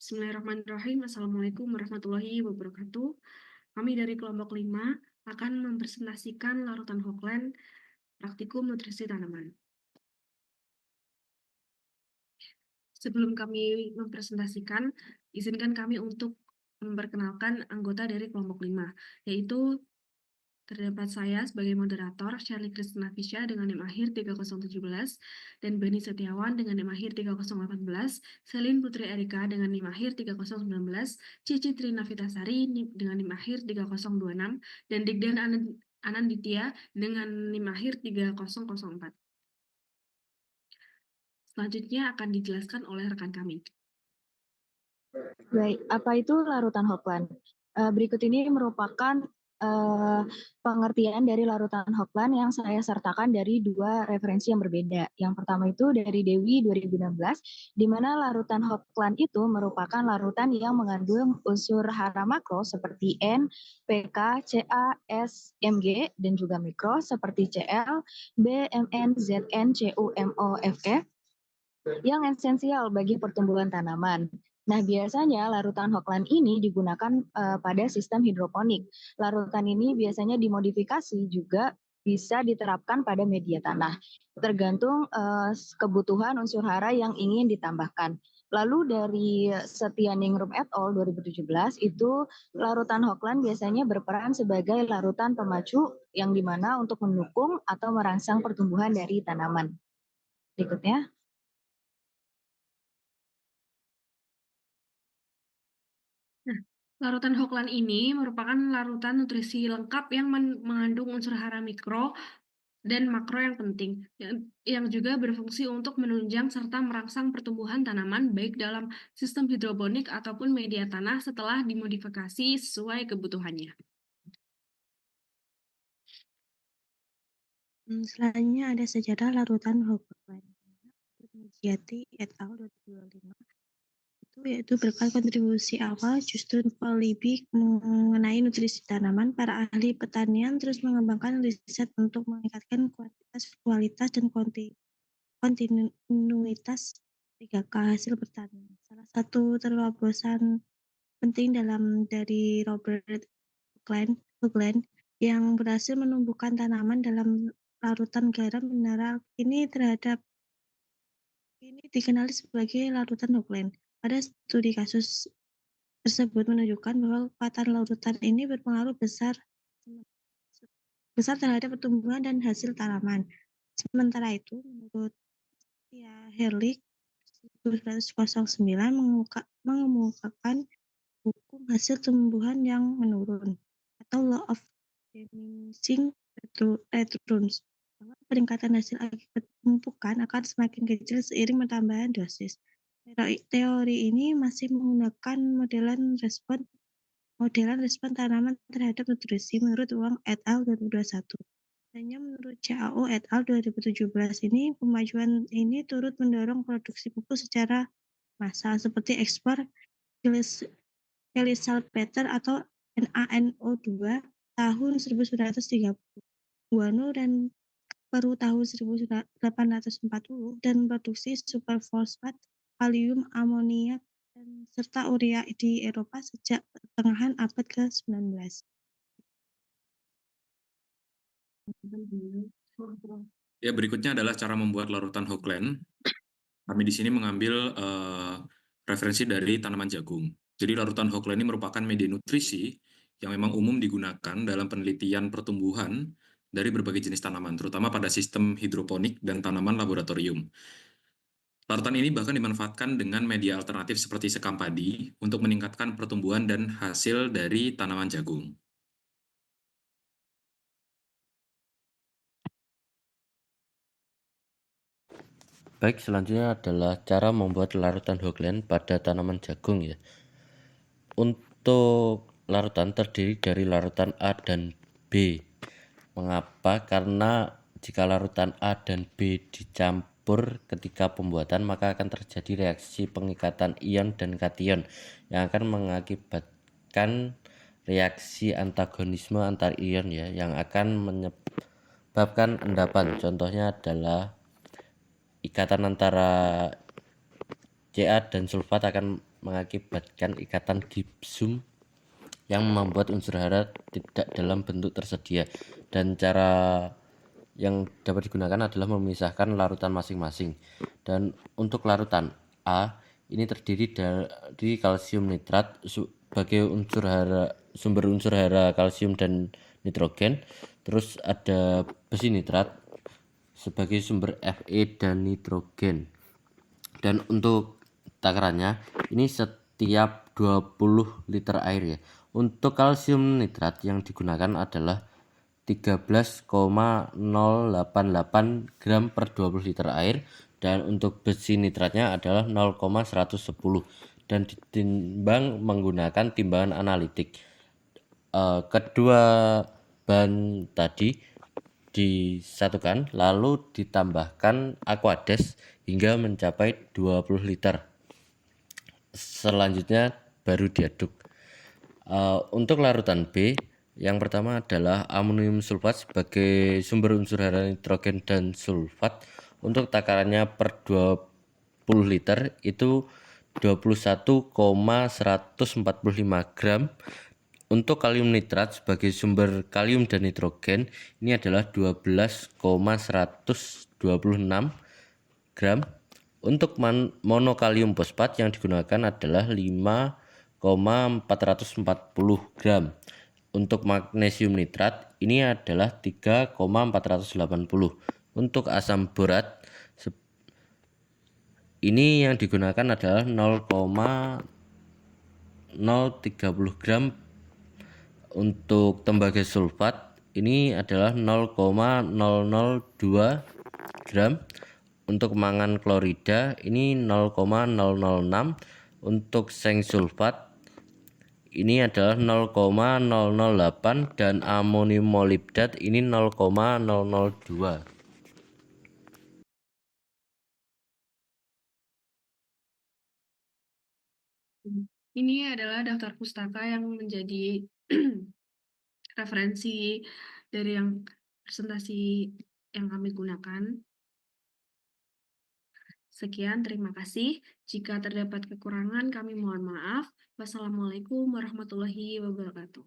Bismillahirrahmanirrahim. Assalamualaikum warahmatullahi wabarakatuh. Kami dari kelompok 5 akan mempresentasikan larutan Hochland praktikum nutrisi tanaman. Sebelum kami mempresentasikan, izinkan kami untuk memperkenalkan anggota dari kelompok 5, yaitu terdapat saya sebagai moderator, Shirley Kristina Fisya dengan NIM akhir 3017, dan Beni Setiawan dengan NIM akhir 3018, Selin Putri Erika dengan NIM akhir 3019, Cici Trina Vitasari dengan NIM akhir 3026, dan Digdan Ananditya dengan NIM akhir 3004. Selanjutnya akan dijelaskan oleh rekan kami. Baik, apa itu larutan Hochland? Berikut ini merupakan pengertian dari larutan Hochland yang saya sertakan dari dua referensi yang berbeda. Yang pertama itu dari Dewi 2016, di mana larutan Hochland itu merupakan larutan yang mengandung unsur hara makro seperti N, PK, Ca, S, Mg, dan juga mikro seperti Cl, B, Mn, Zn, Cu, Mo, Fe, yang esensial bagi pertumbuhan tanaman. Nah, biasanya larutan Hochland ini digunakan pada sistem hidroponik. Larutan ini biasanya dimodifikasi juga bisa diterapkan pada media tanah, tergantung kebutuhan unsur hara yang ingin ditambahkan. Lalu dari Setianingrum et al. 2017, itu larutan Hochland biasanya berperan sebagai larutan pemacu yang dimana untuk mendukung atau merangsang pertumbuhan dari tanaman. Berikutnya. Nah, larutan Hochland ini merupakan larutan nutrisi lengkap yang mengandung unsur hara mikro dan makro yang penting, yang juga berfungsi untuk menunjang serta merangsang pertumbuhan tanaman baik dalam sistem hidroponik ataupun media tanah setelah dimodifikasi sesuai kebutuhannya. Selanjutnya ada sejarah larutan Hochland. Jati et al. 2025. Yaitu berkat kontribusi awal Justin Paul Liebig mengenai nutrisi tanaman, para ahli pertanian terus mengembangkan riset untuk meningkatkan kualitas, dan kontinuitas 3K hasil pertanian. Salah satu terobosan penting dari Robert Hochland yang berhasil menumbuhkan tanaman dalam larutan garam mineral ini dikenali sebagai larutan Hochland. Pada studi kasus tersebut menunjukkan bahwa kekuatan larutan ini berpengaruh besar terhadap pertumbuhan dan hasil tanaman. Sementara itu, menurut Herlich 1909 mengemukakan hukum hasil tumbuhan yang menurun atau law of diminishing returns, bahwa peningkatan hasil akibat pemupuk akan semakin kecil seiring penambahan dosis. Teori ini masih menggunakan modelan respon tanaman terhadap nutrisi menurut Wang et al. 2021. Hanya menurut Cao et al. 2017 ini, pemajuan ini turut mendorong produksi pupuk secara massal seperti ekspor Kalisalpeter atau NaNO2 tahun 1930, guano dan Peru tahun 1840, dan produksi superfosfat, kalium, amoniak, dan serta urea di Eropa sejak pertengahan abad ke-19. Ya, berikutnya adalah cara membuat larutan Hochland. Kami di sini mengambil referensi dari tanaman jagung. Jadi larutan Hochland ini merupakan media nutrisi yang memang umum digunakan dalam penelitian pertumbuhan dari berbagai jenis tanaman, terutama pada sistem hidroponik dan tanaman laboratorium. Larutan ini bahkan dimanfaatkan dengan media alternatif seperti sekam padi untuk meningkatkan pertumbuhan dan hasil dari tanaman jagung. Baik, selanjutnya adalah cara membuat larutan Hochland pada tanaman jagung ya. Untuk larutan terdiri dari larutan A dan B. Mengapa? Karena jika larutan A dan B dicampur ketika pembuatan, maka akan terjadi reaksi pengikatan ion dan kation yang akan mengakibatkan reaksi antagonisme antar ion ya, yang akan menyebabkan endapan. Contohnya adalah ikatan antara Ca dan sulfat akan mengakibatkan ikatan gipsum yang membuat unsur hara tidak dalam bentuk tersedia, dan cara yang dapat digunakan adalah memisahkan larutan masing-masing. Dan untuk larutan A ini terdiri dari kalsium nitrat sebagai sumber unsur hara kalsium dan nitrogen, terus ada besi nitrat sebagai sumber Fe dan nitrogen. Dan untuk takarannya ini setiap 20 liter air ya. Untuk kalsium nitrat yang digunakan adalah 13,088 gram per 20 liter air, dan untuk besi nitratnya adalah 0,110 dan ditimbang menggunakan timbangan analitik. Kedua bahan tadi disatukan lalu ditambahkan Aquades hingga mencapai 20 liter. Selanjutnya baru diaduk. Untuk larutan B, yang pertama adalah amonium sulfat sebagai sumber unsur hara nitrogen dan sulfat. Untuk takarannya per 20 liter itu 21,145 gram. Untuk kalium nitrat sebagai sumber kalium dan nitrogen ini adalah 12,126 gram. Untuk monokalium fosfat yang digunakan adalah 5,440 gram. Untuk magnesium nitrat ini adalah 3,480. Untuk asam borat ini yang digunakan adalah 0,030 gram. Untuk tembaga sulfat ini adalah 0,002 gram. Untuk mangan klorida ini 0,006. Untuk seng sulfat ini adalah 0,008 dan amonium molibdat ini 0,002. Ini adalah daftar pustaka yang menjadi referensi dari yang presentasi yang kami gunakan. Sekian, terima kasih. Jika terdapat kekurangan, kami mohon maaf. Wassalamualaikum warahmatullahi wabarakatuh.